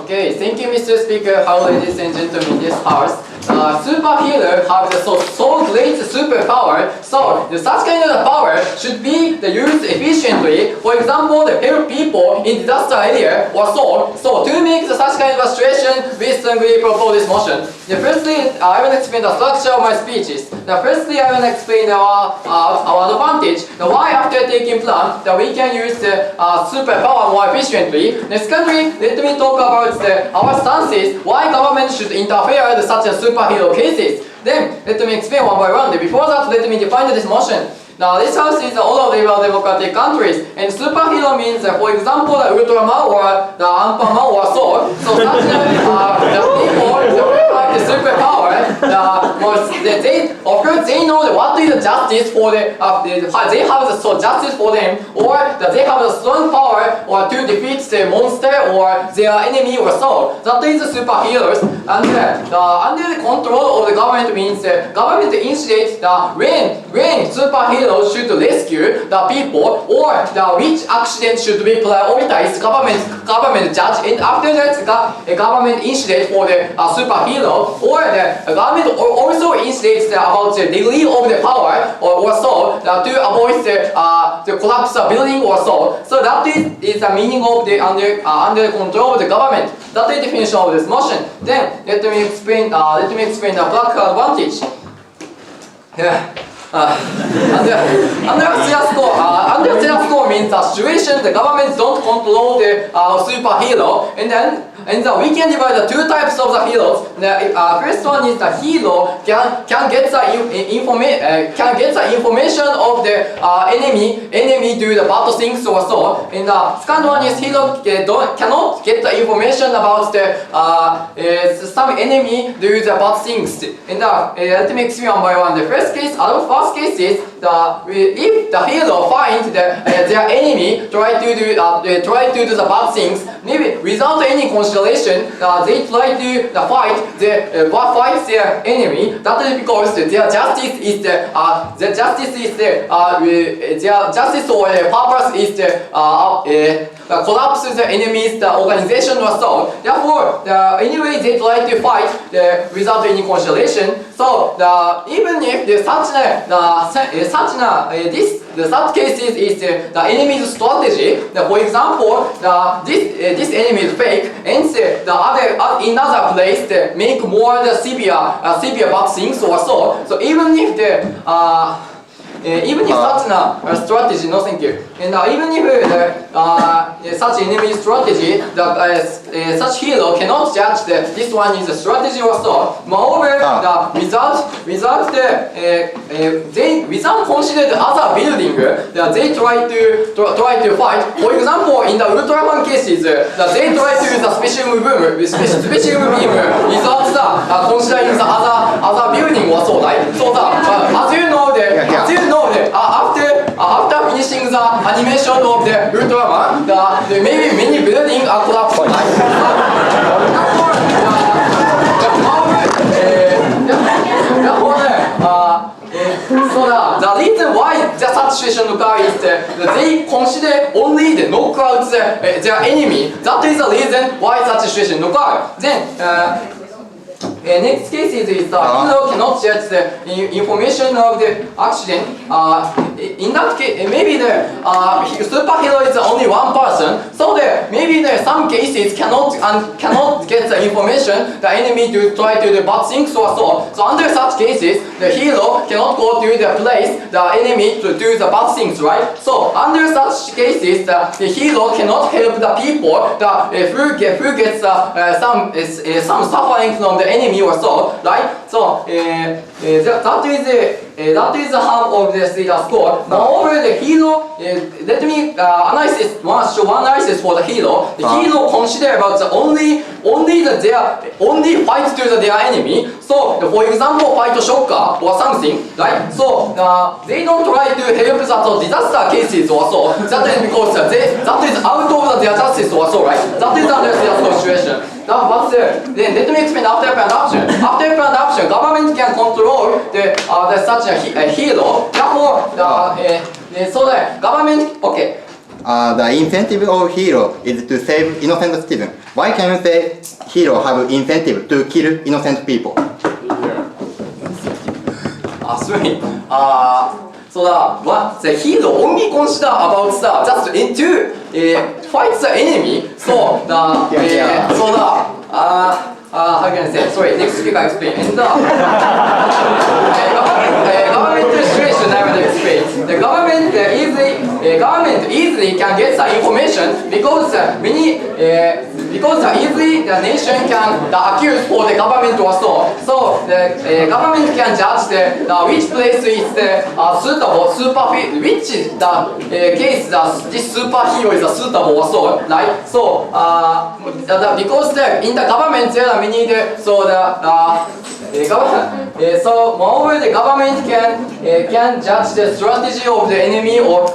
Okay, thank you, Mr. Speaker. Hello, ladies and gentlemen in this house. Superhero have so great superpower, so such kind of power should be used efficiently. For example, to help people in disaster area or so. So to make such kind of situation, we strongly propose this motion. Firstly, I will explain the structure of my speeches. Firstly, I will explain our advantage. Why after taking plan that we can use the superpower more efficiently. Secondly, let me talk about our stances. Why government should interfere in such a superhero cases. Then let me explain one by one. Before that, let me define this motion. Now this house is all of the democratic countries, and superhero means, for example, the Ultraman or the Anpanman or so. So such the people, the superpower, of course they know what is the justice for the, they have the justice for them, or they have the strong power or to defeat the monster or their enemy or so. That is the superheroes, and under the control of the government means government initiates when superheroes should rescue the people or which accident should be prioritized. Government judge, and after that government initiates for the superhero, or the government also initiates about the degree of the power or so to avoid the collapse of building or so. So that is the meaning of the under control of the government. That is the definition of this motion. Then let me explain the black advantage. Under fiasco means a situation the government don't control the superhero, and we can divide the two types of the heroes. The first one is the hero can get the information of the enemy do the bad things or so. And the second one is hero cannot get the information about the some enemy do the bad things. And let me explain one by one. The first case is if the hero finds their enemy try to do the bad things, maybe without any consideration, they try to fight their enemy. That is because their justice is their justice or purpose is collapse the enemy's organization or so. Therefore, anyway they try to fight without any consideration. So even if such cases is the enemy's strategy. For example, this enemy is fake, and in other place they make more severe bad things or so. So even if such a strategy, no thank you. And even if such enemy strategy, such hero cannot judge that this one is a strategy or so. Moreover, without consider the other building, they try to fight. For example, in the Ultraman cases, they try to use a special beam without considering the other building or so, right? So as you know, after finishing the animation of the Ultraman, maybe many buildings are collapsed. So the reason why such situation occurs is they consider only the knock out their enemy. That is the reason why such situation occurs. Then. Next case is the hero cannot get the information of the accident. In that case, maybe the superhero is only one person, so maybe some cases cannot get the information the enemy to try to do bad things or so. So under such cases, the hero cannot go to the place the enemy to do the bad things, right? So under such cases, the hero cannot help the people who gets some suffering from the enemy or so, right? So that is the half of the status quo. Moreover, the hero, let me show one analysis for the hero. The hero consider about the only fight to their enemy. So, for example, fight shocker or something, right? So they don't try to help that disaster cases or so. That is because that is out of their justice or so, right? That is under the situation. Now, then let me explain after plan adoption. After plan adoption, government can control such a hero. Therefore, so the government, okay. The incentive of hero is to save innocent citizens. Why can you say hero have incentive to kill innocent people? Sorry. So the hero only consider about just to fight the enemy. So how can I say? Sorry, next speaker explain. And government situation I will explain. The government easily can get the information because easily the nation can accuse for the government or so. So the government can judge which place is suitable, which is the case this superhero is suitable or so, right? So because in the government there are many so moreover the government can judge the strategy of the enemy or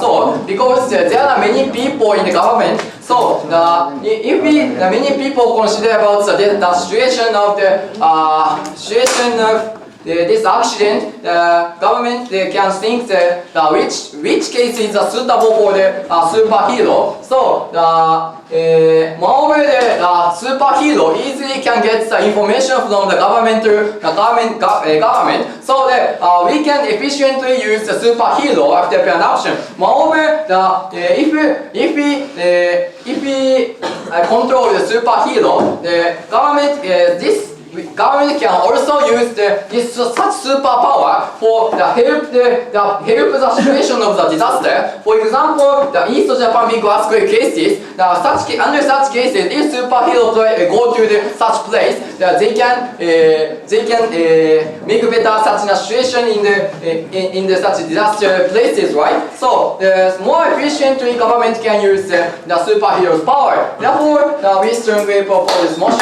so because there are many people in the government. So if many people consider about the situation of this accident, the government can think which case is suitable for the superhero. So moreover, the superhero easily can get the information from the government. So that we can efficiently use the superhero after plan adoption. Moreover, if we control the superhero, the government government can also use such superpower for help the situation of the disaster. For example, the East Japan big earthquake cases. Under such cases, if superheroes go to such place, they can make better such a situation in the such disaster places, right? So more efficiently, government can use the superhero's power. Therefore, we strongly propose this motion.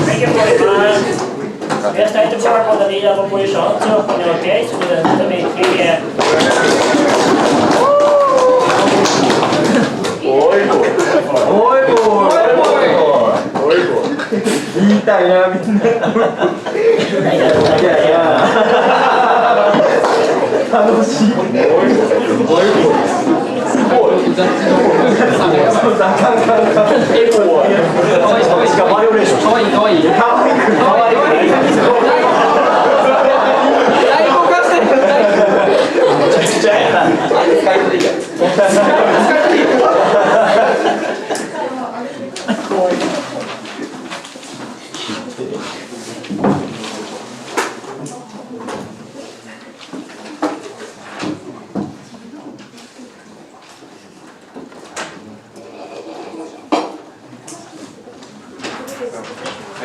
Thank you very much. We are starting to work on the leaderable position. So on your case, we will make clear.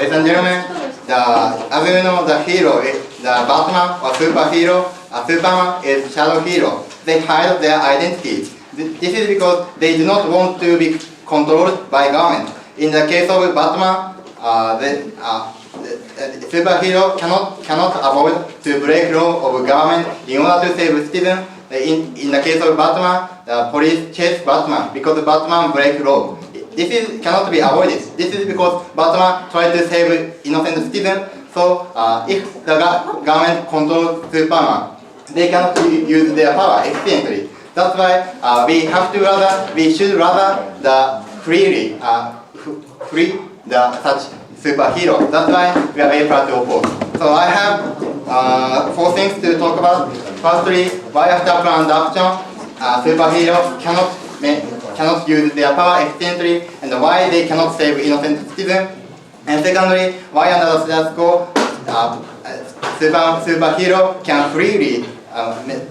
Ladies and gentlemen, as you know, the hero is the Batman or superhero. Superman is shadow hero. They hide their identity. This is because they do not want to be controlled by government. In the case of Batman, the superhero cannot avoid to break law of government in order to save citizens. In the case of Batman, the police chase Batman because Batman break law. This cannot be avoided. This is because Batman tried to save innocent citizens. So if the government controls Superman, they cannot use their power efficiently. That's why we should rather free such superhero. That's why we are very proud to oppose. So I have 4 things to talk about. Firstly, why after plan adoption, superhero cannot use their power efficiently, and why they cannot save innocent citizens. And secondly, why under the status quo, superhero can freely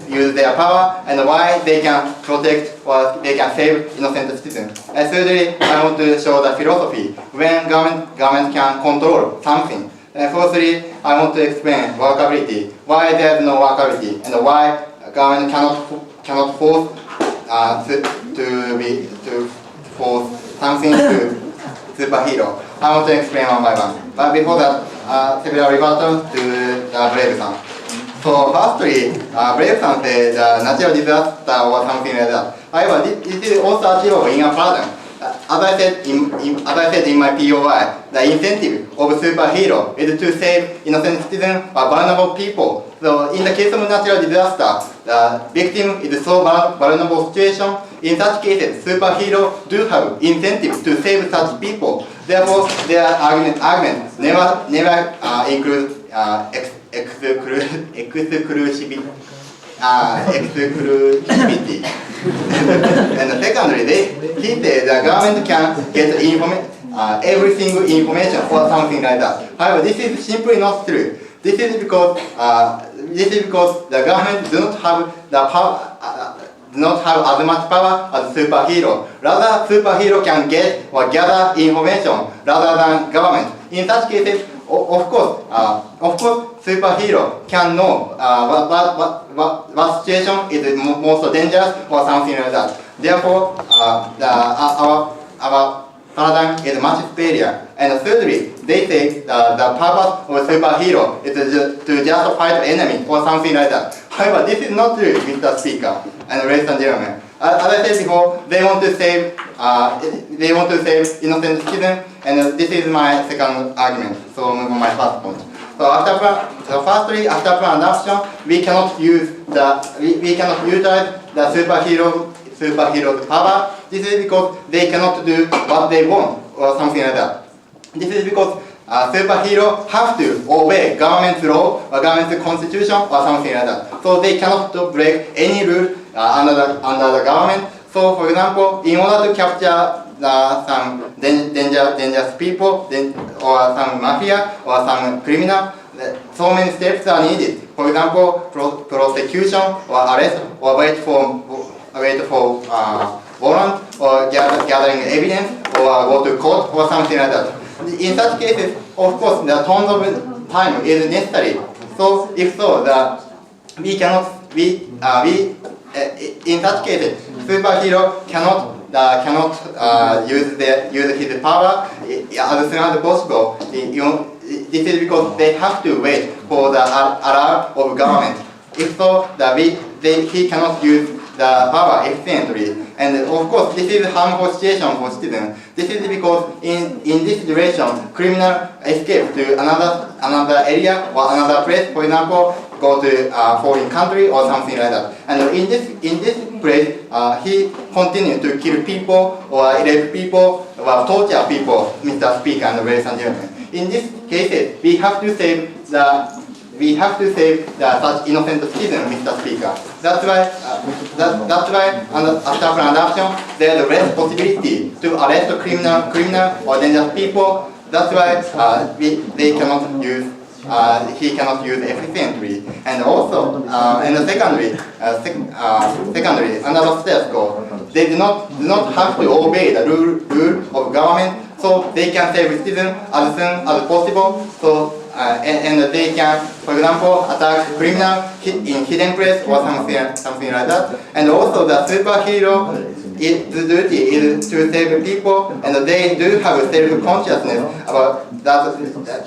use their power and why they can protect or they can save innocent citizens. And thirdly, I want to show the philosophy when government can control something. And fourthly, I want to explain workability, why there is no workability, and why government cannot force to force something to superhero. I want to explain one by one. But before that, several rebuttals to the Brave-san. So firstly, Brave-san said natural disaster or something like that. However, this is also achievable in a problem. As I said in my POI, the incentive of superhero is to save innocent citizens or vulnerable people. So in the case of natural disaster, the victim is so vulnerable situation. In such cases, superheroes do have incentive to save such people. Therefore, their argument never includes exclusivity. And secondly, he said the government can get every single information or something like that. However, this is simply not true. This is because the government do not have the power. Do not have as much power as superhero. Rather, superhero can get or gather information rather than government. In such cases, of course, superhero can know what situation is most dangerous or something like that. Therefore, our paradigm is much superior. And thirdly, they say the purpose of superhero is to just fight enemy or something like that. However, this is not true, Mr. Speaker and ladies and gentlemen. As I said before, they want to save innocent citizens, and this is my second argument. So move on my first point. So firstly, after plan adoption, we cannot utilize the superhero's power. This is because they cannot do what they want or something like that. This is because superheroes have to obey government law or government constitution or something like that. So they cannot break any rule under the government. So for example, in order to capture some dangerous people or some mafia or some criminal, so many steps are needed. For example, prosecution or arrest or wait for warrant or gathering evidence or go to court or something like that. In such cases, of course, the tons of time is necessary. So if so, in such cases, superhero cannot use his power as soon as possible. This is because they have to wait for the alarm of government. If so, he cannot use the power efficiently. And of course, this is a harmful situation for citizens. This is because in this situation, criminal escape to another area or another place. For example, go to a foreign country or something like that. And in this place, he continued to kill people or rape people or torture people, Mr. Speaker and ladies and gentlemen. In these cases, we have to save such innocent citizens, Mr. Speaker. That's why after plan adoption, there is less possibility to arrest criminal or dangerous people. That's why he cannot use efficiently. And also, secondly, under the status quo, they do not have to obey the rule of government, so they can save citizens as soon as possible. So. And they can, for example, attack criminal in hidden place or something like that. And also the superhero, its duty is to save people, and they do have self-consciousness about that.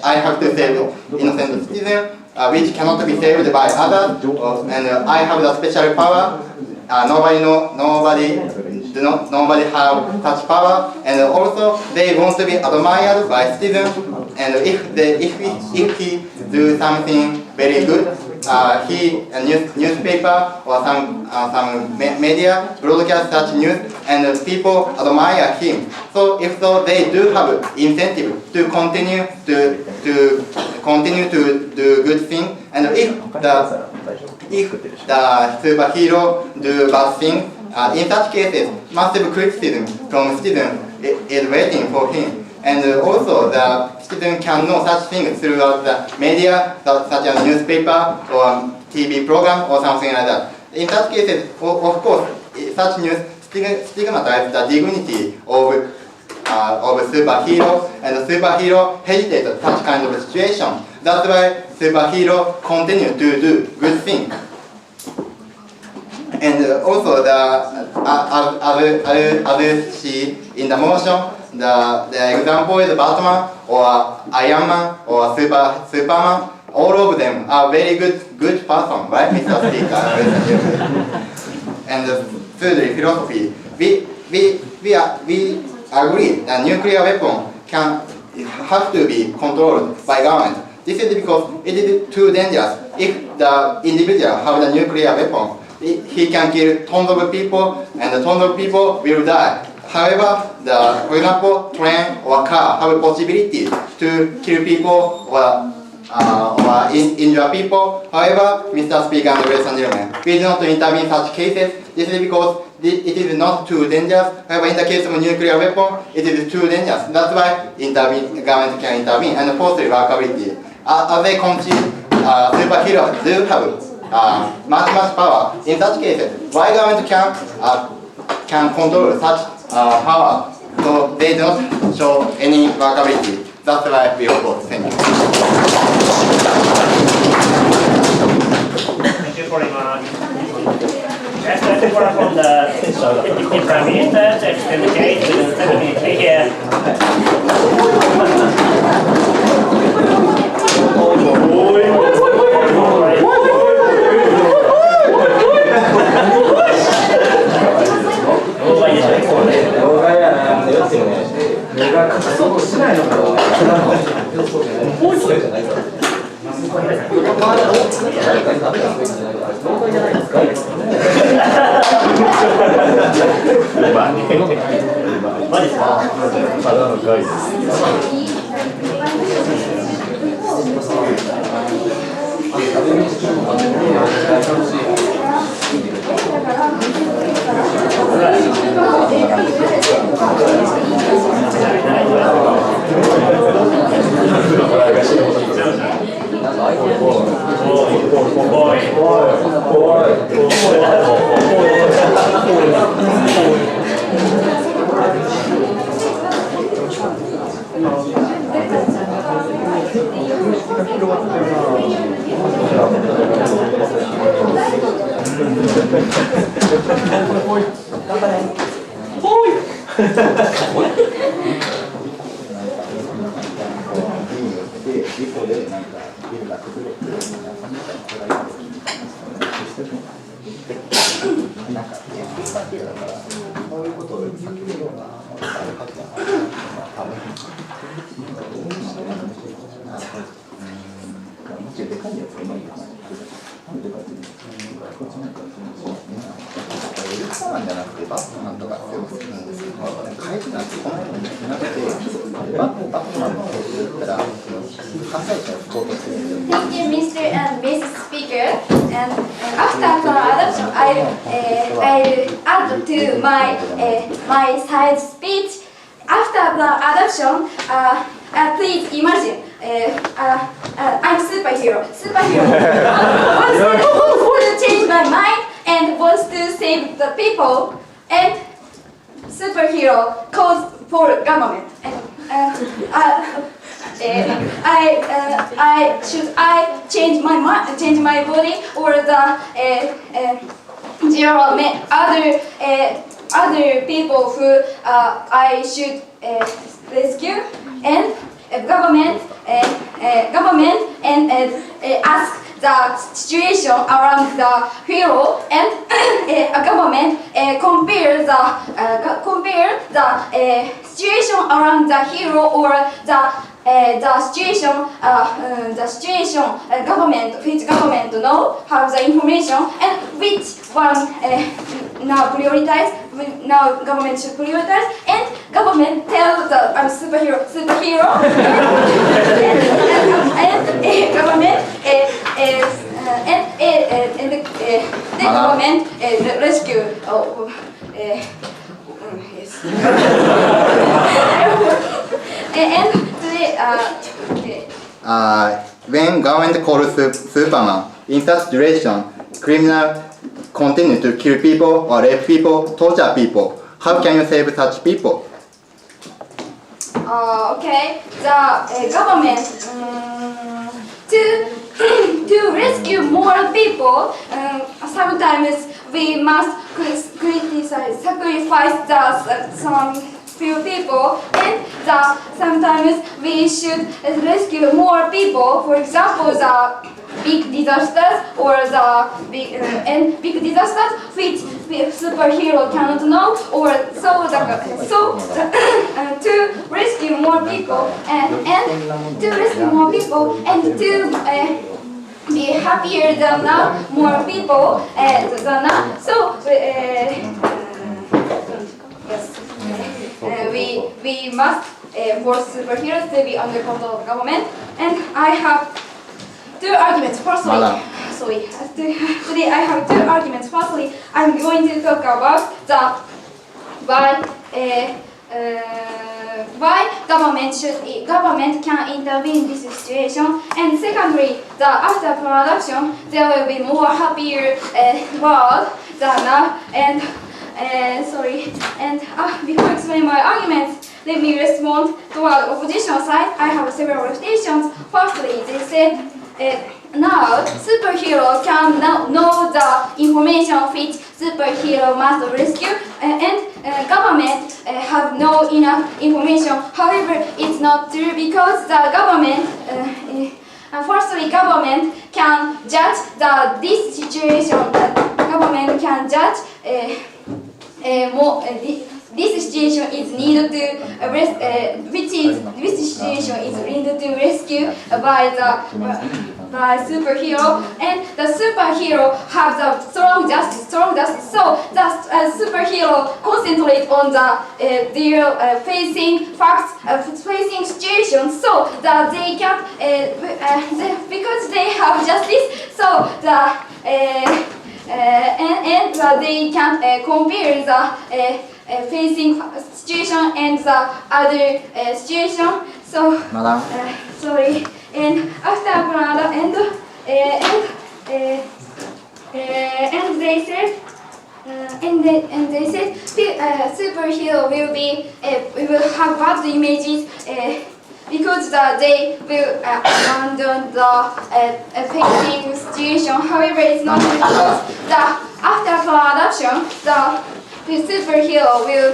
I have to save innocent citizens, which cannot be saved by others, and I have the special power. Nobody have such power, and also they want to be admired by citizens. And if he do something very good, newspaper or some media broadcast such news, and people admire him. So if so, they do have incentive to continue to do good thing. And if the superhero do bad thing, in such cases, massive criticism from citizens is waiting for him. And also, the citizen can know such things throughout the media, such as newspaper or TV program or something like that. In such cases, of course, such news stigmatize the dignity of superhero, and the superhero hesitate such kind of situation. That's why superhero continue to do good things. And also the other see in the motion, the example is Batman or Ironman or Superman. All of them are very good person, right, Mr. Speaker? And thirdly, philosophy. We agree that nuclear weapon have to be controlled by government. This is because it is too dangerous. If the individual have the nuclear weapon, he can kill tons of people, and tons of people will die. However, for example, train or car have a possibility to kill people or injure people. However, Mr. Speaker and ladies and gentlemen, we do not intervene in such cases. This is because it is not too dangerous. However, in the case of a nuclear weapon, it is too dangerous. That's why government can intervene. And fourthly, workability. As they concede, superheroes do have much power. In such cases, why government can control such power? So they do not show any workability. That's why we oppose. Thank you. Thank you very much. Let's go from the Prime Minister to extend the case within 7 minutes here. Thank you, Mr. and Mrs. Speaker. And after adoption, I add to my side speech. After the adoption, please imagine I'm superhero. Wants to change my mind and wants to save the people. And superhero calls for government. Should I change my mind, change my body, or the other people who I should rescue, and government and ask the situation around the hero, and government compare the situation around the hero or the situation government, which government know, have the information, and which one now government should prioritize, and government tell the superhero and government the government rescue. Yes. When government calls Superman, In such situation, criminals continue to kill people or rape people, torture people. How can you save such people? Okay, the government to rescue more people. Sometimes we must sacrifice some few people, and sometimes we should rescue more people. For example, the big disasters or the big disasters which superhero cannot know, or to rescue more people and to rescue more people and to be happier than now, more people than now. So we must force superheroes to be under control of government. And I have two arguments. Firstly, today I have two arguments. Firstly, I'm going to talk about the why government can intervene in this situation, and secondly, after production there will be more happier world than now. And before explaining my arguments, let me respond to our opposition side. I have several refutations. Firstly, they said now superhero can know the information which superhero must rescue, and government have no enough information. However, it's not true, because the government firstly, government can judge this situation. Government can judge this situation is needed to which situation is needed to rescue by superhero, and the superhero have the strong justice. So the superhero concentrate on their facing facts, facing situations, so that they can because they have justice. So they can compare the facing situation and the other situation. So sorry. And after and they said. And they said superhero will have bad images because they will abandon the facing situation. However, it's not because after production the superhero will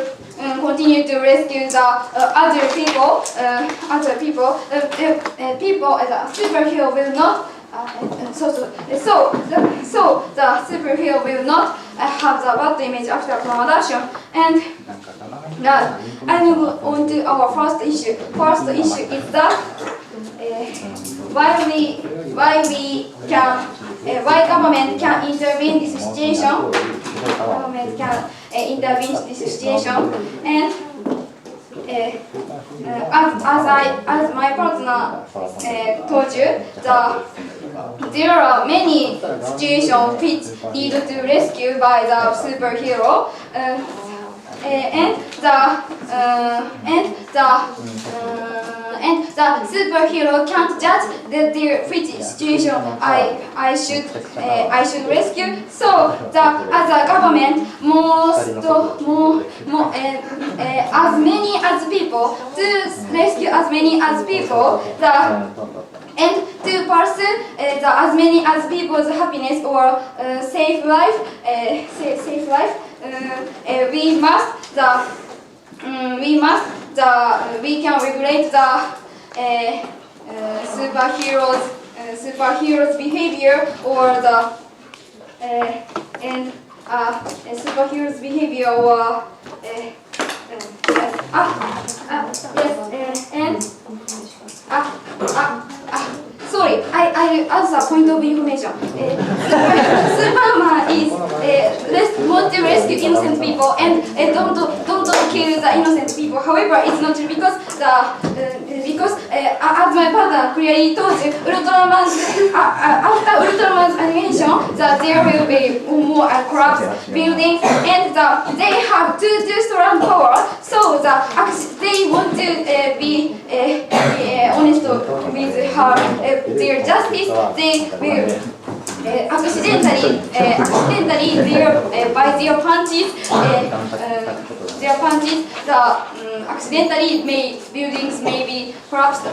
continue to rescue the other people. The superhero will not. So the superhero will not have the bad image after production. And I move on to our first issue. First issue is that why government can intervene in this situation. Government can intervene in this situation, and as my partner told you, there are many situations which need to rescue by the superhero, and the superhero can't judge which situation I should rescue. So as a government, as many as people to rescue as many as people, and to pursue as many as people's happiness or safe life. We can regulate the superheroes behavior, or superheroes behavior, or sorry, I as a point of information. Superman is want to rescue innocent people and don't kill the innocent people. However, it's not true, because as my father clearly told you, Ultraman after Ultraman's animation, that there will be more collapse buildings, and they have two strong power. So they want to be honest with her their justice. They will accidentally by their punches, accidentally buildings may be collapsed,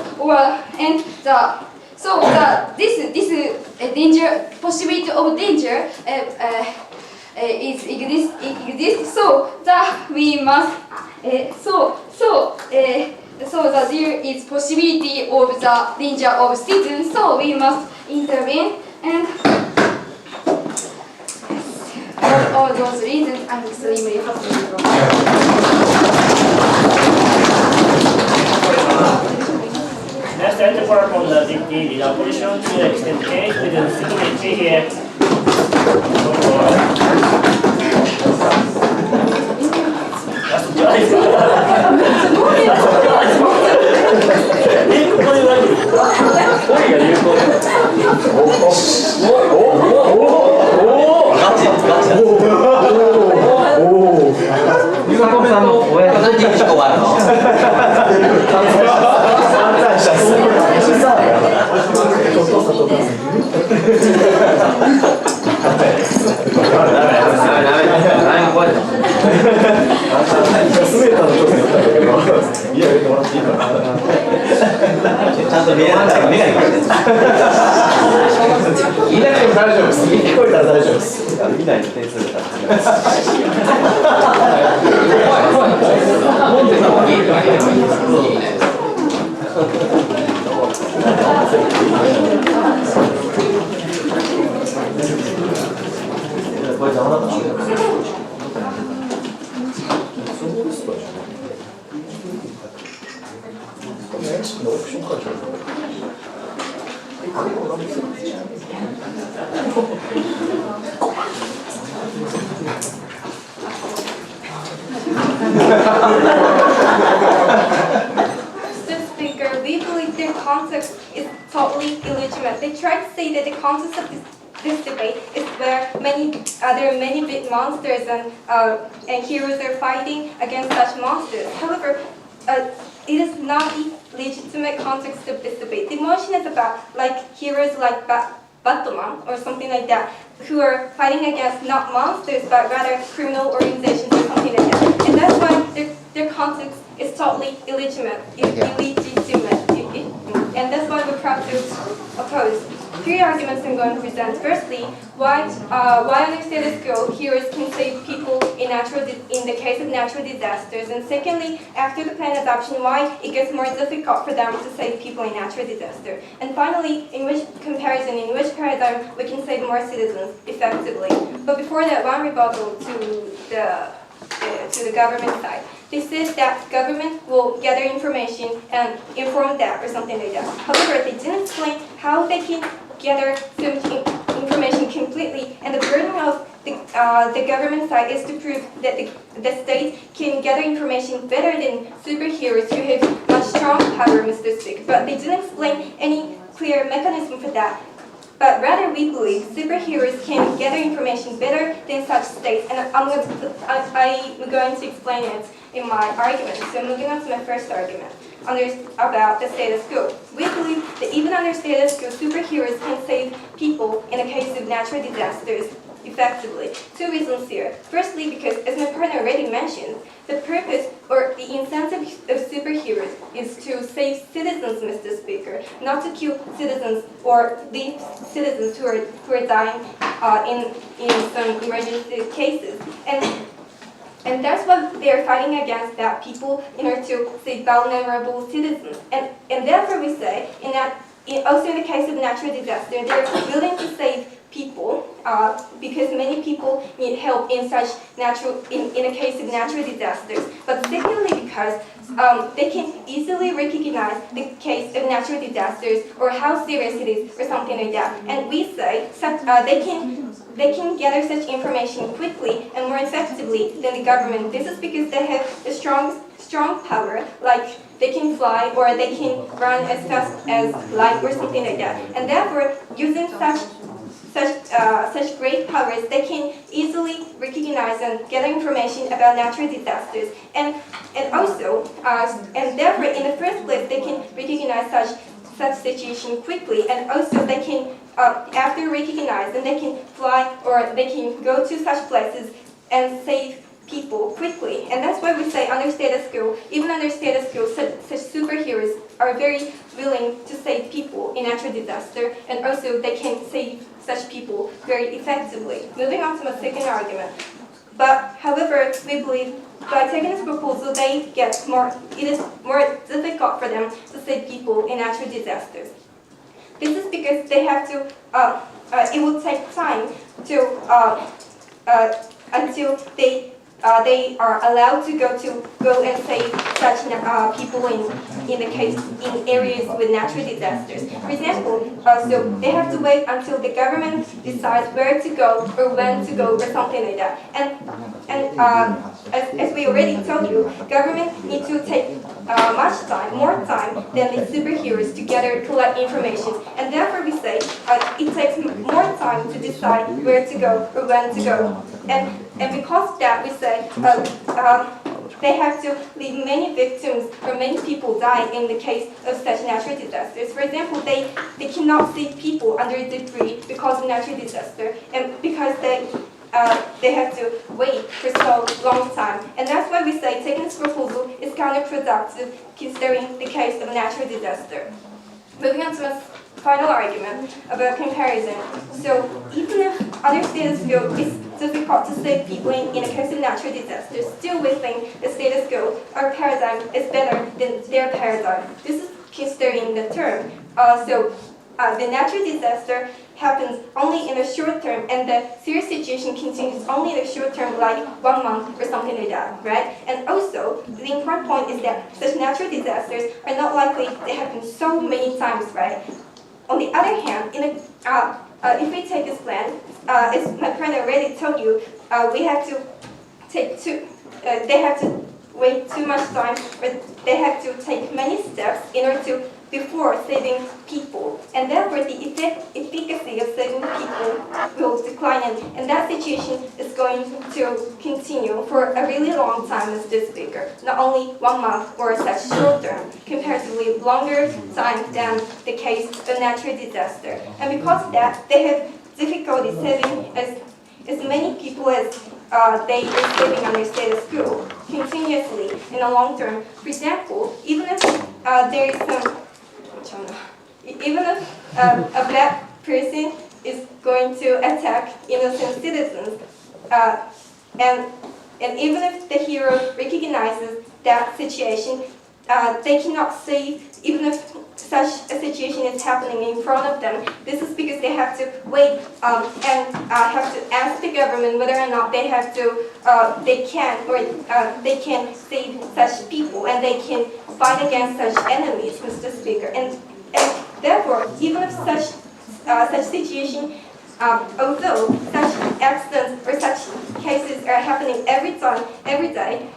this danger possibility of danger exists. So that we must that there is possibility of the danger of citizens. So we must intervene, and all those reasons I'm extremely happy. Let's try to work on the opposition to extend the case with the security here. That's nice. Speaker, we believe their context is totally illegitimate. They try to say that the context of this debate is where there are many big monsters and heroes are fighting against such monsters. However, it is not the legitimate context of this debate. The motion is about heroes like Batman or something like that, who are fighting against not monsters but rather criminal organizations or something like that. And that's why their context is totally illegitimate. And that's why we're proud to oppose. 3 arguments I'm going to present. Firstly, why under status quo heroes can save people in the case of natural disasters. And secondly, after the plan adoption, why it gets more difficult for them to save people in natural disaster. And finally, in which paradigm we can save more citizens effectively. But before that, one rebuttal to the government side. They said that government will gather information and inform that or something like that. However, they didn't explain how they can gather so much information completely, and the burden of the government side is to prove that the state can gather information better than superheroes who have much strong power, Mr. Speaker. But they didn't explain any clear mechanism for that. But rather, we believe superheroes can gather information better than such states, and I'm going to explain it in my argument. So moving on to my first argument about the status quo. We believe that even under status quo, superheroes can save people in the case of natural disasters effectively. 2 reasons here. Firstly, because as my partner already mentioned, the purpose or the incentive of superheroes is to save citizens, Mr. Speaker, not to kill citizens or leave citizens who are dying in some emergency cases. And that's what they're fighting against, that people in order to save vulnerable citizens. And therefore we say, also in the case of natural disaster, they're willing to save people because many people need help in a case of natural disasters. But secondly, because they can easily recognize the case of natural disasters or how serious it is or something like that. And we say they can gather such information quickly and more effectively than the government. This is because they have a strong power, like they can fly or they can run as fast as light or something like that. And therefore, using such great powers, they can easily recognize and gather information about natural disasters. And therefore, in the first place, they can recognize such situation quickly, and also they can after recognized, then they can fly or they can go to such places and save people quickly. And that's why we say understated skill, even understated skill, such superheroes are very willing to save people in natural disaster, and also they can save such people very effectively. Moving on to my second argument. But however, we believe by taking this proposal, it is more difficult for them to save people in natural disasters. This is because they have to, it will take time to, until they are allowed to go and save such people in areas with natural disasters. For example, so they have to wait until the government decides where to go or when to go or something like that. And as we already told you, government needs to take more time than the superheroes to collect information. And therefore we say it takes more time to decide where to go or when to go. And because of that, we say they have to leave many victims or many people die in the case of such natural disasters. For example, they cannot save people under debris because of natural disaster, and because they have to wait for so long time. And that's why we say taking this proposal is counterproductive considering the case of a natural disaster. Moving on to my final argument about comparison. So even if understated skill is difficult to save people in a case of natural disasters, still we think the status quo, our paradigm, is better than their paradigm. This is considering the term. The natural disaster happens only in the short term, and the serious situation continues only in the short term, like 1 month or something like that, right? And also, the important point is that such natural disasters are not likely to happen so many times, right? On the other hand, if we take this plan, as my friend already told you, we have to they have to wait too much time, but they have to take many steps in order to before saving people, and therefore the efficacy of saving people will decline, and that situation is going to continue for a really long time, as this speaker, not only 1 month or such short term, comparatively longer time than the case of natural disaster. And because of that, they have difficulty saving as many people as they are saving under status quo continuously in the long term. For example, even if there is even if a bad person is going to attack innocent citizens, and even if the hero recognizes that situation, they cannot save, even if such a situation is happening in front of them. This is because they have to wait and have to ask the government whether or not they have to, they can save such people, and they can fight against such enemies, Mr. Speaker. And therefore, even if such situation, although such accidents or such cases are happening every day,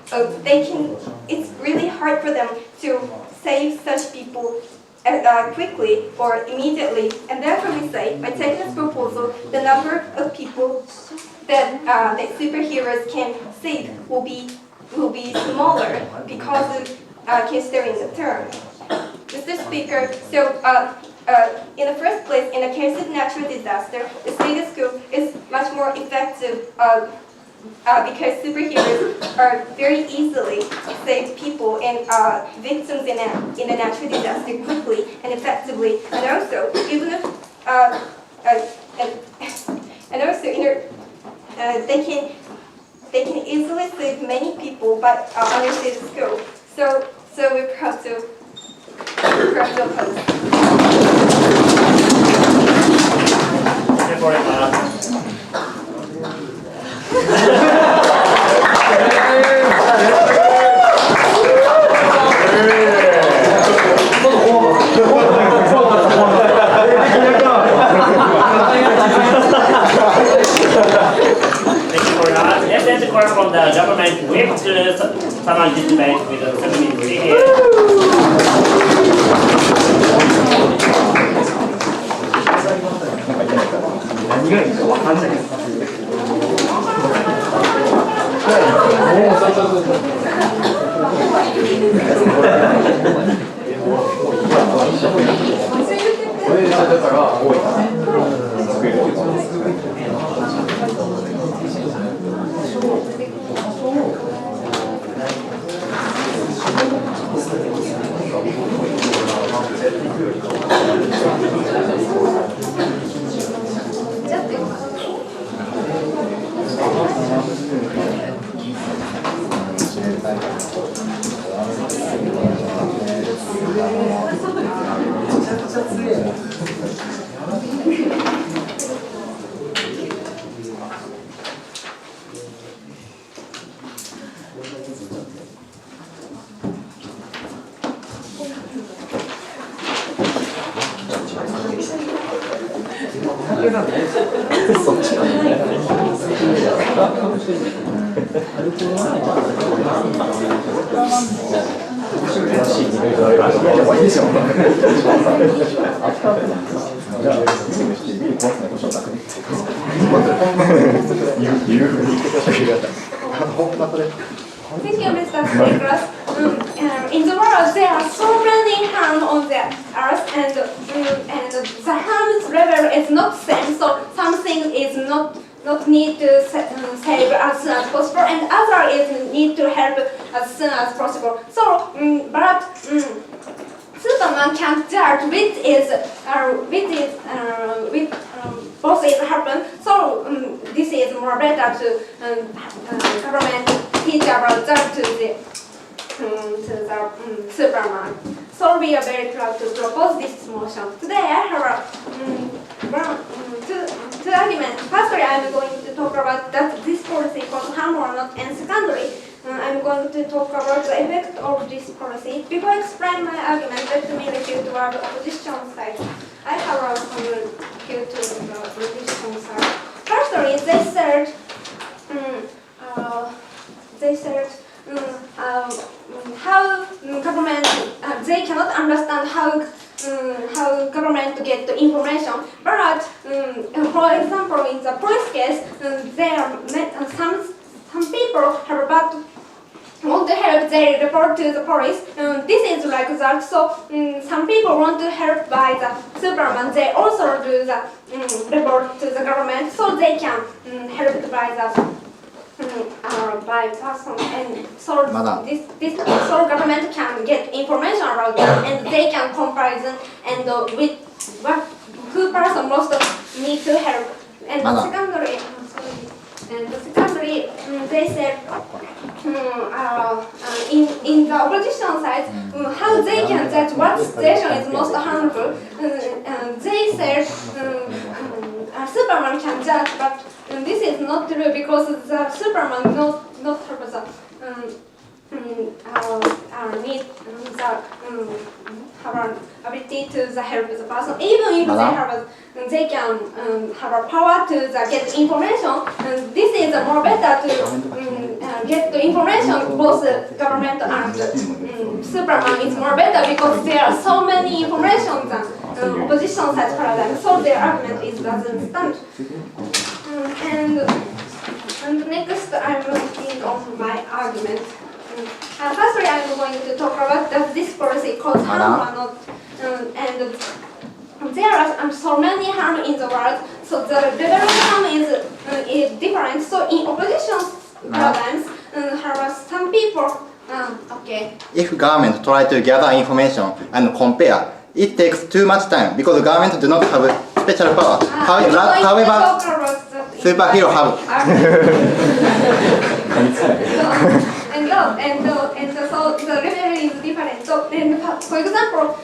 it's really hard for them to save such people quickly or immediately. And therefore we say, by taking this proposal, the number of people that superheroes can save will be smaller because of considering the term. Mr. Speaker, so in the first place, in the case of natural disaster, the status quo is much more effective because superheroes are very easily save people and victims in a natural disaster quickly and effectively, and also even if they can easily save many people, but under status quo. So we're proud to oppose. Let's end the call from the government with someone this debate with the 7 minutes here. 왜だから多いかな。Thank you, Mr. Speakers. In the world, there are so many harm on the earth, and the harm level is not same. So something is not need to save as soon as possible, and other is need to help as soon as possible. So, but Superman can't judge which both is happen. So this is more better to government teach about that to the Superman. So we are very proud to propose this motion. Today I have two arguments. Firstly, I'm going to talk about that this policy cause harm or not, and secondly, I'm going to talk about the effect of this policy. Before I explain my argument, let me refute to our opposition side. I have some refute to the opposition side. Firstly, they said how government they cannot understand how government get the information. But for example, in the police case, there are some people have about want to help, they report to the police. This is like that. So some people want to help by the Superman. They also do the report to the government, so they can help by the by person, and so so government can get information about them, and they can comparison and with what who person most need to help. And secondly, they said in the opposition side, how they can judge what station is most harmful. They said Superman can judge, but this is not true because the Superman not have the need have an ability to help the person. Even if they can have a power to get information. This is more better to get the information. Both government and Superman is more better because there are so many information than opposition side paradigm. So their argument doesn't stand. And next, I'm looking on my argument. Firstly, I'm going to talk about that this policy cause harm or not, and there are so many harm in the world. So the level of harm is different. So in opposition paradigms, some people. Okay. If government try to gather information and compare, it takes too much time because the government do not have special power. However, superhero have. And so the level is different. So, for example,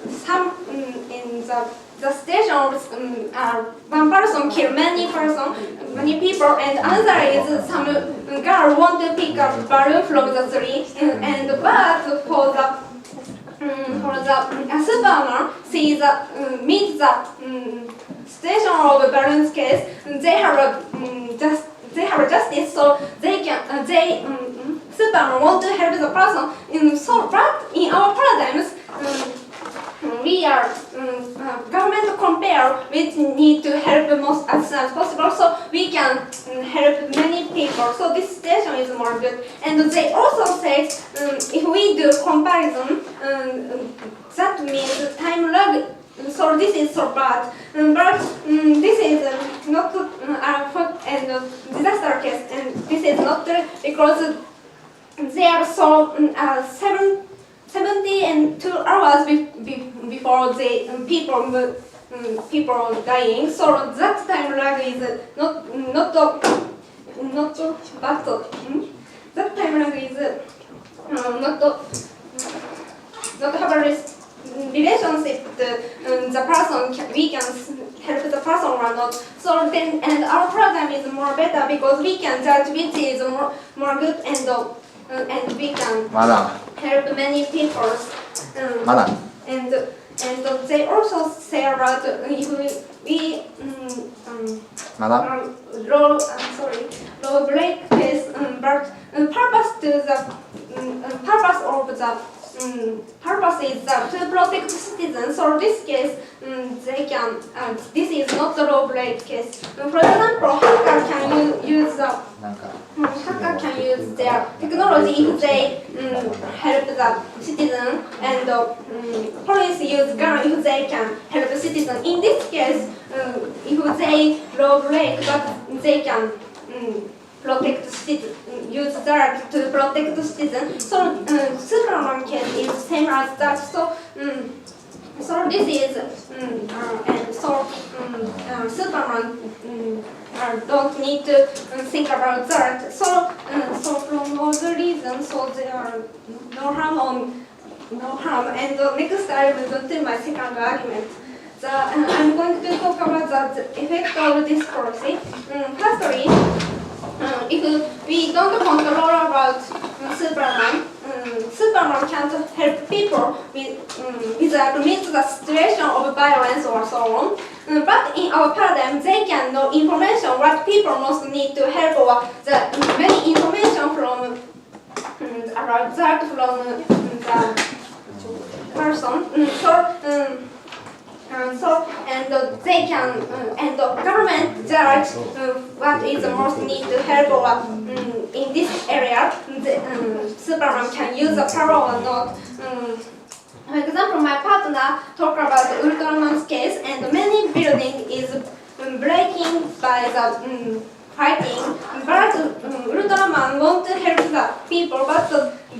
some in the station, one person kill many people, and another is some girl want to pick up balloon from the tree, but for the Superman sees meets the station of balloons case, they have justice, so they can Superman want to help the person. So, but in our paradigms, we are government compare which need to help most as soon as possible, so we can help many people. So this situation is more good. And they also say if we do comparison, that means time lag. So this is so bad, but this is not and disaster case, and this is not because they are so 72 hours before the people dying. So that time lag is not bad. That time lag is not not have a relationship with the person, we can help the person or not. So then, and our program is more better because we can judge which is more good and we can help many people. And they also say about if we low break case, but purpose is to protect citizens. So this case, they can. This is not the low break case. For example, hacker can use their technology if they help the citizen, and police use gun if they can help the citizen. In this case, if they low break, but they can protect the citizen, use that to protect the citizen. So superman case is same as that. So this is and so superman don't need to think about that. So from all the reasons, so there are no harm. And next I will go to my second argument. I'm going to talk about the effect of this policy. Firstly, if we don't control about Superman, Superman can't help people without meet the situation of violence or so on. But in our paradigm, they can know information what people most need to help, or the many information from about that from the person. And they can, and the government judge what is the most need to help or in this area. Superman can use the power or not. For example, my partner talked about the Ultraman's case, and many building is breaking by the fighting. But Ultraman want to help the people, but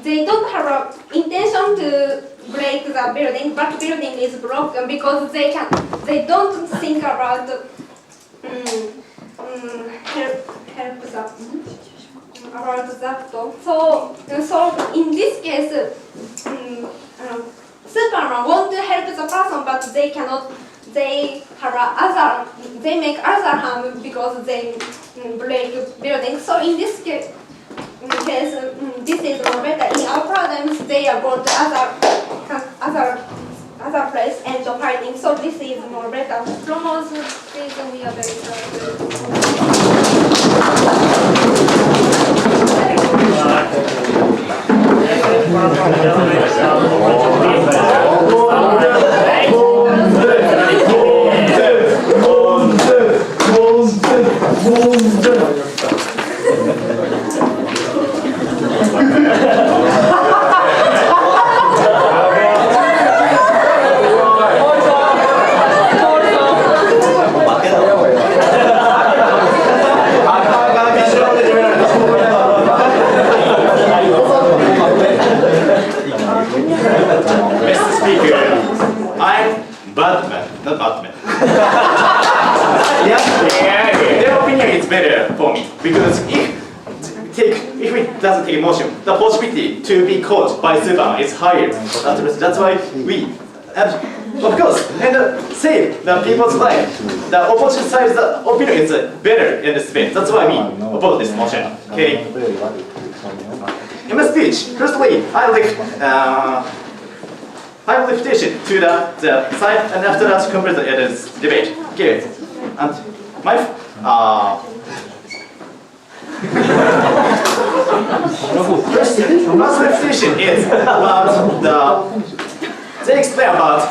they don't have intention to break the building, but building is broken because they don't think about help that. So in this case, Superman want to help the person, but they cannot. They make other harm because they break buildings. So in this case, this is more better. In our problems, they are going to other place and fighting. So this is more better. From all the reasons, we are very doesn't take emotion, the possibility to be caught by Superman is higher. That's why we, of course, and save the people's life. The opposite side's opinion is better in this space. That's why we oppose this motion. Okay. In my speech, firstly, I lift station to the side, and after that, complete this debate. Okay. And my first definition is about they explain about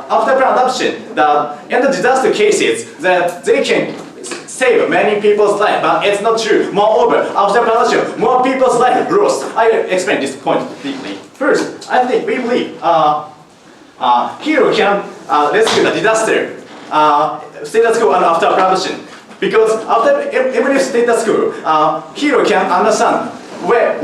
after plan adoption that in the disaster cases that they can save many people's life, but it's not true. Moreover, after plan adoption, more people's life lost. I explain this point deeply. First, I think we believe hero can rescue the disaster status quo and after plan adoption. Because after every status quo, hero can understand where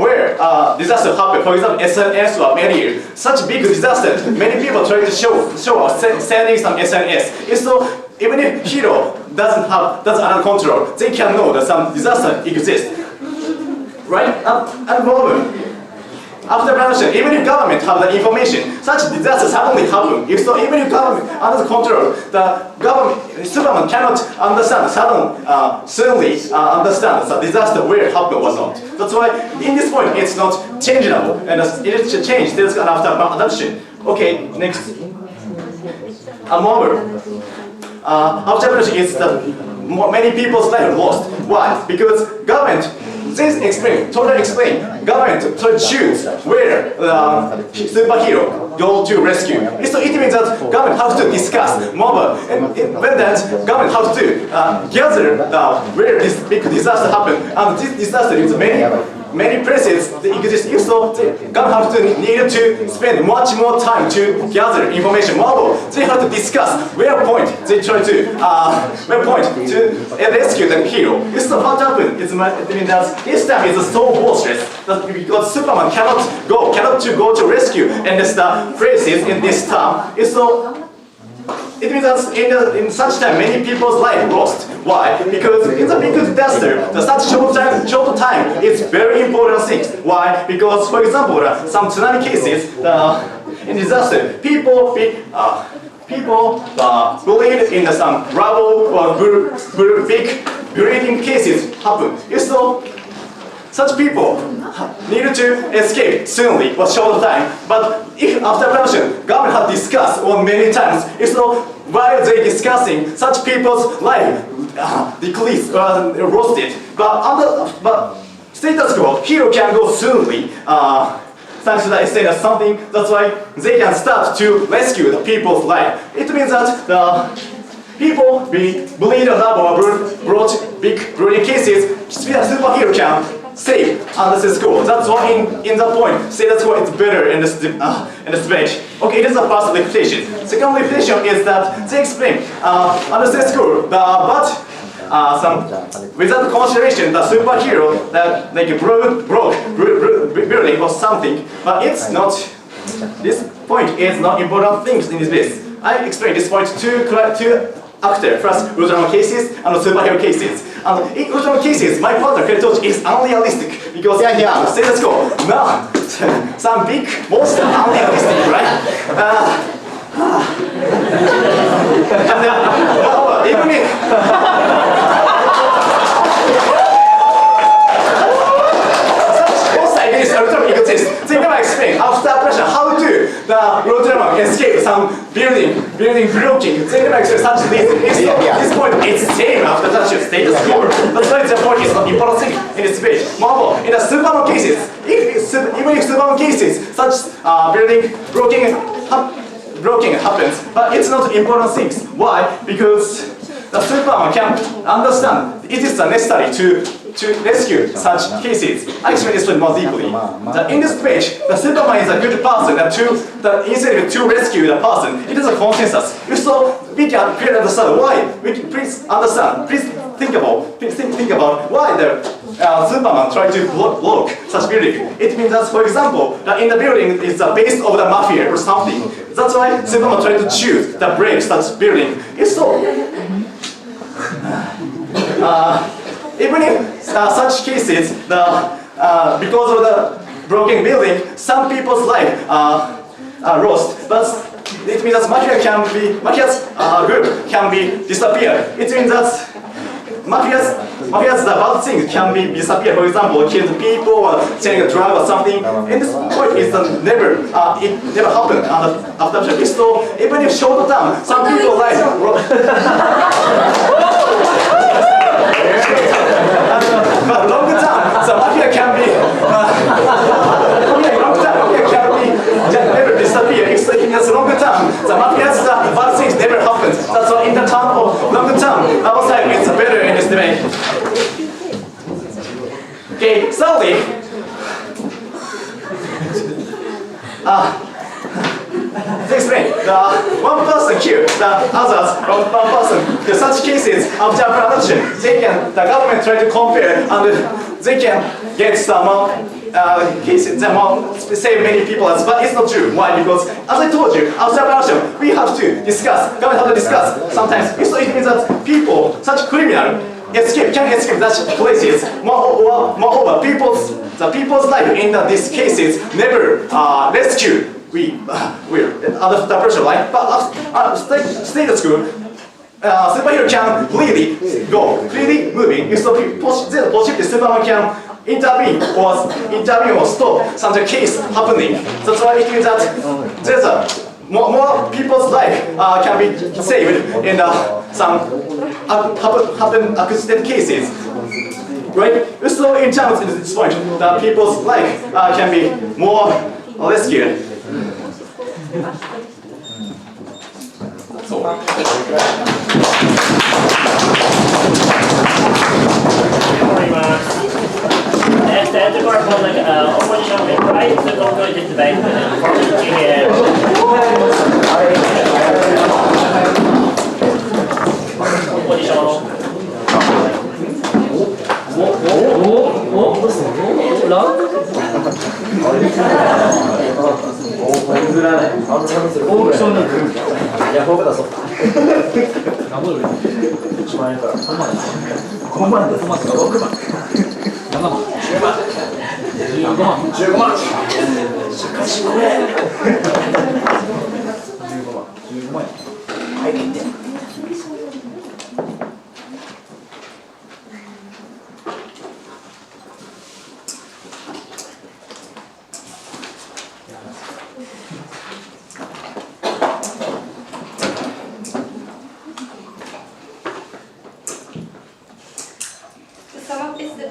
disaster happened. For example, SNS or area, such big disaster, many people try to show us sending some SNS. And so even if hero doesn't under control, they can know that some disaster exists, right? And moreover, after production, even if government have the information, such disaster suddenly happen. If so, even if government under control, the government, superman cannot understand suddenly understand the disaster will happen or not. That's why in this point it's not changeable, and it is changed after adoption. Okay, next. Moreover, after production is many people's life lost. Why? Because government. Totally explain. Government to choose where the superhero go to rescue. So it means that government has to discuss more. And when that government has to gather where this big disaster happened. And this disaster is many places that exist. If so, the government have to need to spend much more time to gather information. Moreover, they have to discuss where point they try to rescue the hero. This is what happened. It means that this time is so worthless that because Superman cannot go to rescue and the places in this town. It means that in such time many people's life lost. Why? Because in the big disaster, such short time is very important thing. Why? Because for example, some tsunami cases in disaster, people believe in some rubble or big building cases happen. So such people needed to escape soonly for short time. But if after production, government had discussed on many times, so while they discussing, such people's life decreased or lost it. But status quo, hero can go soonly. Thanks to that status something, that's why they can start to rescue the people's life. It means that the people believe the love or brought big brooding cases, superhero can save under the school. That's why in that point, status quo is better in this speech. Okay, it is the first reputation. Second reputation is that they explain under the school, without consideration, the superhero that like broke building or something, but it's not. This point is not important things in this base. I explained this point to actor, first Ultraman cases and superhero cases. And in Ultraman cases, my partner Kiritochi is unrealistic because status quo. No, some big monster unrealistic, right? And even if they never explain after pressure how to the Ultraman escape some building blocking. They never explain such reason. This point is same after such a status quo. That's why the point is not important thing in this page. Moreover, in the Superman cases, even if Superman cases such building blocking happens, but it's not important things. Why? Because the Superman can understand it is necessary to rescue such cases. I explain this more deeply. In this page, the Superman is a good person, and instead to rescue the person, it is a consensus. If so, we can clearly understand why. Please understand. Please think about why the Superman tried to block such building. It means that, for example, that in the building is the base of the mafia or something. That's why Superman tried to choose the break such building. If so, even if such cases, because of the broken building, some people's life are lost. But it means that mafia's group can be disappeared. It means that mafia's the bad things can be disappeared. For example, kill people or selling a drug or something. And this point is it never happened after. So even if short term, some people life. But longer term, the mafia can be never disappear. If in longer term, the mafia's bad things never happens. That's why in the term of longer term, I was like it's better in this debate. Okay, thirdly, to explain, one person killed the others from one person. In such cases, after production, the government try to compare and they can get some cases, save many people, but it's not true. Why? Because as I told you, after production, we have to discuss, government have to discuss sometimes. So it means that people, such criminal, can escape such places. Moreover, the people's life in these cases never rescue under the pressure, right? But status quo, superhero can freely go, freely moving. If the possibility Superman can intervene or stop such a case happening. That's why it means that there's more people's life can be saved in some happen accident cases. Right? So in terms of this point, the people's life can be more rescued. So. Efter corresponding opposition with right to conclude this debate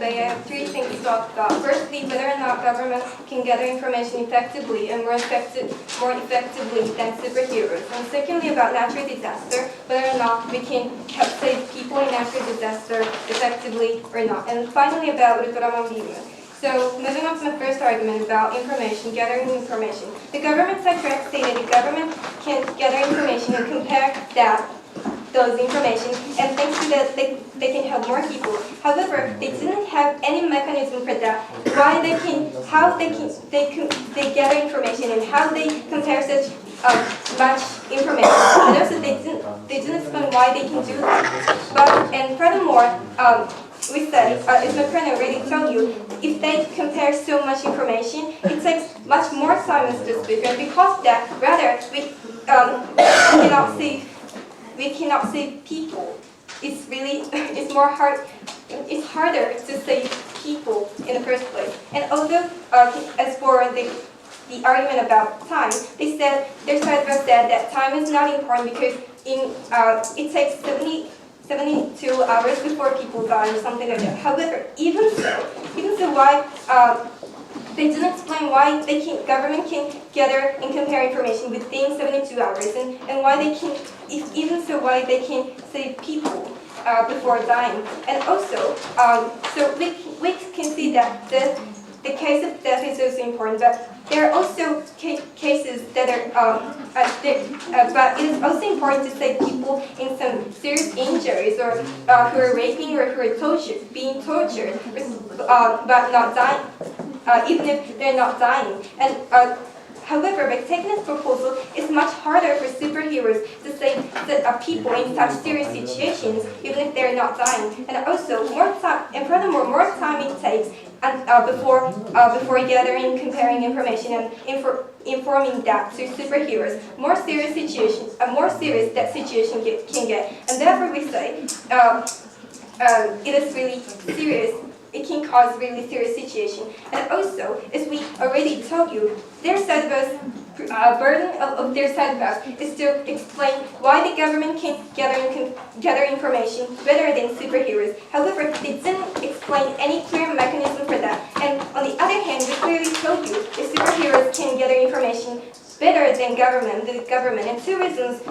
I have three things to talk about. Firstly, whether or not governments can gather information effectively and more effectively than superheroes. And secondly, about natural disaster, whether or not we can help save people in natural disaster effectively or not. And finally, about superwomen. So, moving on to my first argument about information, gathering information. The government side stated the government can gather information and compare those information, and thanks to that they can help more people. However, they didn't have any mechanism for that. How they gather information and how they compare such much information. And also they didn't explain why they can do that. And furthermore, we said, as my friend already told you, if they compare so much information, it takes much more time as the speaker, because of that, rather we cannot save people. It's harder to save people in the first place. And although, as for the argument about time, their side said that time is not important because it takes 72 hours before people die or something like that. However, even so, why they didn't explain why government can gather and compare information within 72 hours, and why they can, why they can save people before dying. And also, so we can see that the case of death is also important, but there are also cases that are, but it is also important to save people in some serious injuries, or who are raping, or who are being tortured, but not dying. Even if they're not dying. And however, by taking this proposal, it's much harder for superheroes to save people in such serious situations, even if they're not dying. And also, more time, and furthermore, more time it takes before gathering, comparing information, and informing that to superheroes. More serious situations, more serious that situation can get. And therefore, we say it is really serious. It can cause really serious situation. And also, as we already told you, their side of us, burden of their side of us is to explain why the government can gather information better than superheroes. However, they didn't explain any clear mechanism for that. And on the other hand, we clearly told you the superheroes can gather information better than the government. And two reasons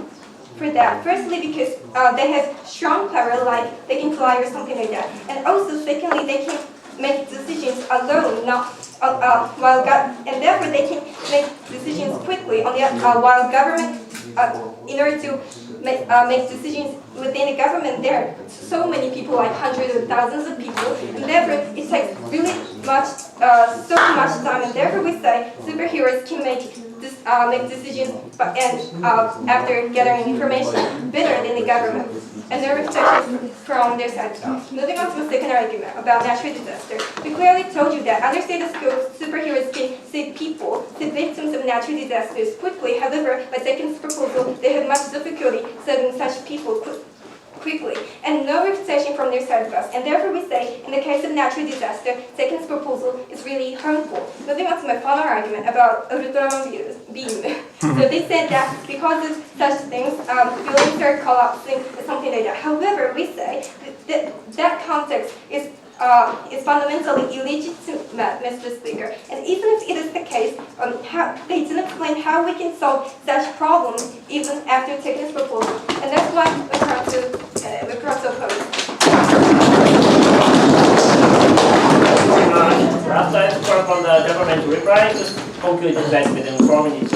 for that. Firstly, because they have strong power, like they can fly or something like that. And also, secondly, they can make decisions alone, and therefore they can make decisions quickly. While government, in order to make decisions within the government, there are so many people, like hundreds of thousands of people, and therefore it takes really so much time. And therefore, we say superheroes can make decisions after gathering information better than the government. and no restrictions from their side. Moving on to the second argument about natural disaster. We clearly told you that understated skills superheroes can save people, save victims of natural disasters quickly. However, by taking this proposal, they have much difficulty saving such people quickly, and no reputation from their side of us. And therefore we say, in the case of natural disaster, taking this proposal is really harmful. Moving on to my final argument about Ultraman beam. So they said that because of such things, buildings are collapsing or something like that. However, we say that context is fundamentally illegitimate, Mr. Speaker. And even if it is the case, they didn't explain how we can solve such problems even after taking this proposal. And that's why we're trying to oppose. Perhaps I have to work on the government reply to conclude the debate within 4 minutes.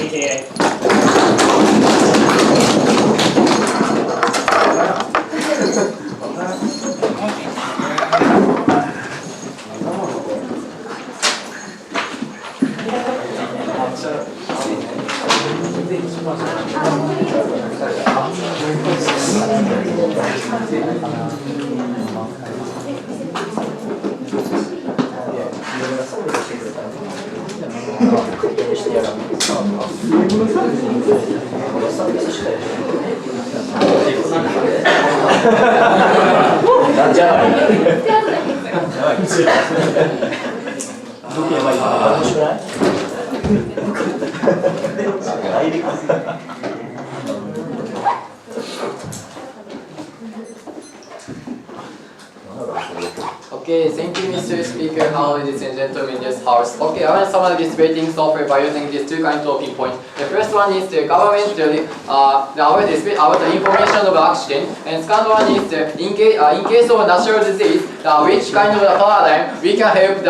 Okay, thank you, Mr. Speaker, ladies and gentlemen in this house. Okay, I want to summarize this rating software by using these two kinds of talking points. The first one is the government about the information of accident, and second one is in case of natural disease, which kind of the paradigm we can help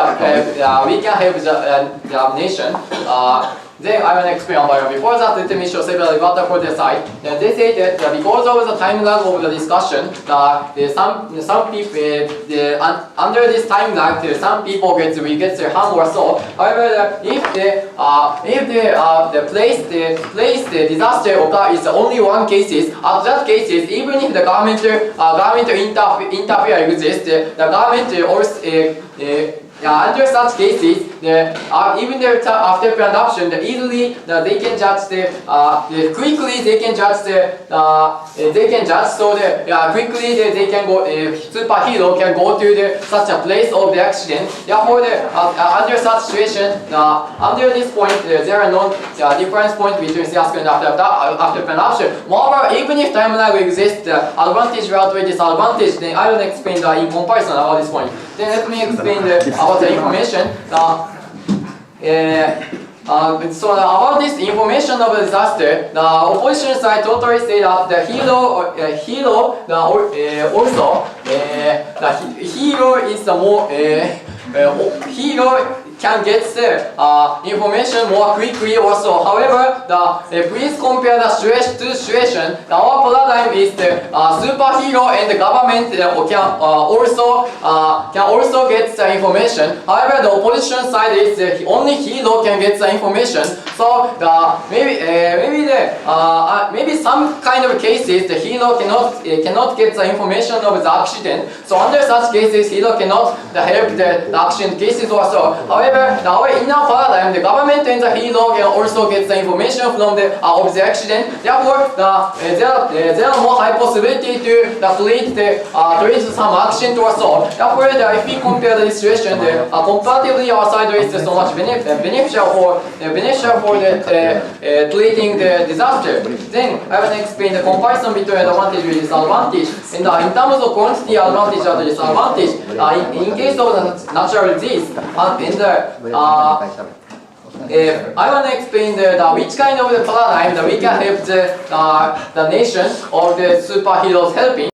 the nation. Then I will explain about it. Before that, let me show several data for the site. They say that because of the time lag of the discussion, some people under this time lag, some people get their harm or so. However, if the place the disaster occurs is only one cases, at that cases, even if the government interfere exists, the government also under such cases, even after production, easily they can judge quickly they can judge so quickly they can go superhero can go to such a place of the accident. Therefore, under such situation, under this point, there are no difference point between fiasco and after production. Moreover, even if time lag exists, advantage will outweigh disadvantage. Then I will explain in comparison about this point. Then let me explain about the information. So about this information of the disaster, the opposition side totally say that the hero is the more hero can get the information more quickly also. However, please compare the situation. Our paradigm is the superhero and the government can also get the information. However, the opposition side is only hero can get the information. So maybe some kind of cases the hero cannot get the information of the accident. So under such cases, hero cannot help the accident cases also. However, in our paradigm, the government and the hero can also get the information from the accident. Therefore, there are more high possibility to treat some accident or so. Therefore, if we compare the situation, comparatively our side is so much beneficial for treating the disaster. Then I will explain the comparison between advantage and disadvantage. And in terms of quantity, advantage and disadvantage. In case of the natural disease, I want to explain which kind of the paradigm that we can help the nation or the superheroes helping.